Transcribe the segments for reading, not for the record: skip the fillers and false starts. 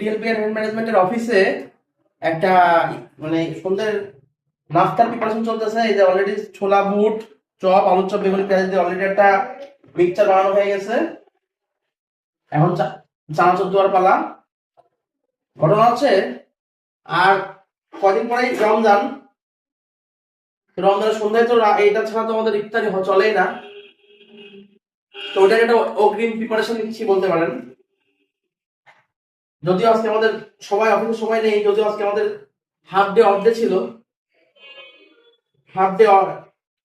Event ম্যানেজমেন্টের অফিসে একটা মানে সন্ধ্যের নাস্তার প্রিপারেশন চলতেছে। এই যে অলরেডি ছোলা বুট চপ আলুর চপ বেগুনি পেঁয়াজ দিয়ে অলরেডি একটা মিক্সচার বানানো হয়ে গেছে। এখন চানাচুর দেওয়ার পালা। ঘটনা হচ্ছে আর কদিন পরেই রমজান। রমজানের সন্ধ্যায় তো এইটা ছাড়া তো আমাদের ইফতারি চলেই না। তো ওইটার একটা অগ্রিম প্রিপারেশন নিচ্ছি বলতে পারেন। যদিও আজকে আমাদের সবাই অফিসে সময় নেই, যদিও আজকে আমাদের হাফ ডে ছিল, হাফ ডে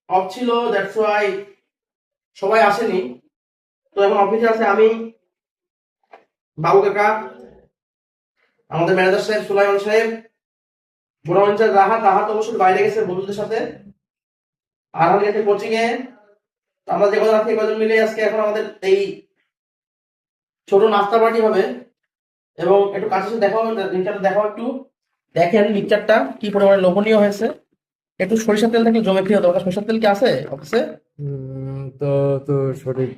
অফ ছিল, দ্যাটস ওয়াই সবাই আসেনি। তো এখন অফিসে আছে আমি, বাবু কাকা, আমাদের ম্যানেজার সাহেব সুলাইমান সাহেব, বড় ম্যানেজার রাহাত অবশ্য বাইরে গেছে বন্ধুদের সাথে, আর আমি গেছে কোচিং এ। আমরা যে কজন আছি কজন মিলে আজকে এখন আমাদের এই ছোট নাস্তা পার্টি হবে। এবং একটু কাছে দেখাও, মিক্সচারটা দেখাও একটু। দেখেন মিক্সচারটা কি পরিমাণে লোভনীয় হয়েছে। একটু সরিষার তেল থাকলে জমে খেয়ে দরকার। সরিষার তেল কি আছে অফিসে? তা তো সঠিক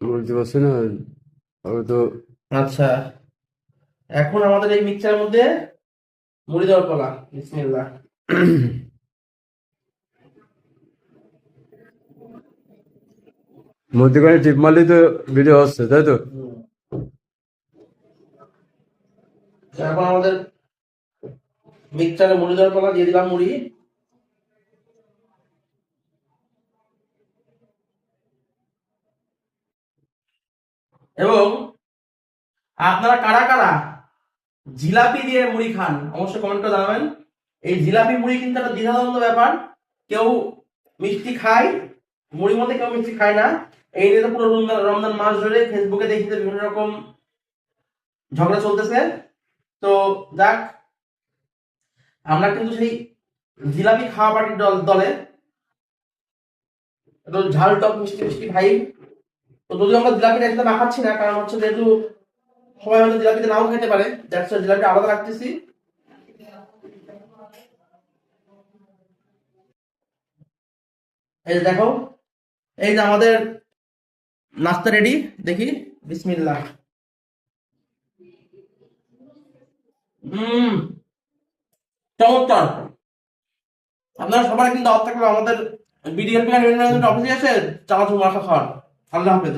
বলতে পারছি না। আমি তো আচ্ছা, এখন আমাদের এই মিক্সচারের মধ্যে মুড়ি দেওয়ার পালা। বিসমিল্লাহ। মধ্যখানে টিপ মারলে তো ভিডিও হচ্ছে, তাই তো? এখন আমাদের মিক্সচারে মুড়ি দেওয়ার পালা। দিয়ে দিলাম মুড়ি। এবং আপনারা কারা কারা জিলাপি দিয়ে মুড়ি খান অবশ্যই কমেন্ট করে জানাবেন। এই জিলাপি মুড়ি কিন্তু একটা দ্বিধাদ্বন্দ্ব ব্যাপার। কেউ মিষ্টি খায় মুড়ির মধ্যে, কেউ মিষ্টি খায় না। এই নিয়ে তো পুরো রমজান মাস ধরে ফেসবুকে দেখি যে বিভিন্ন রকম ঝগড়া চলতেছে। তো যাক, আমরা কিন্তু সেই জিলাপি খাওয়া পার্টির দলে একটু ঝাল টক মিষ্টি মিষ্টি খাই। তো যদিও আমরা জিলাপিটা একদম মাখাচ্ছি না, কারণ হচ্ছে যেহেতু সবাই হয়তো জিলাপিতে নাও খেতে পারে, দ্যাটস ওয়াই জিলাপি আলাদা রাখতেছি। এই যে দেখো, এই যে আমাদের নাস্তা রেডি। দেখি, বিসমিল্লাহ। হুম, চমৎকার। আপনারা সবাই কিন্তু দাওয়াত থাকলে আমাদের বিডি হেল্পিং অ্যান্ড অফিসে এসে চানাচুর মাখা খাওয়ান। আল্লাহ হাফেজ।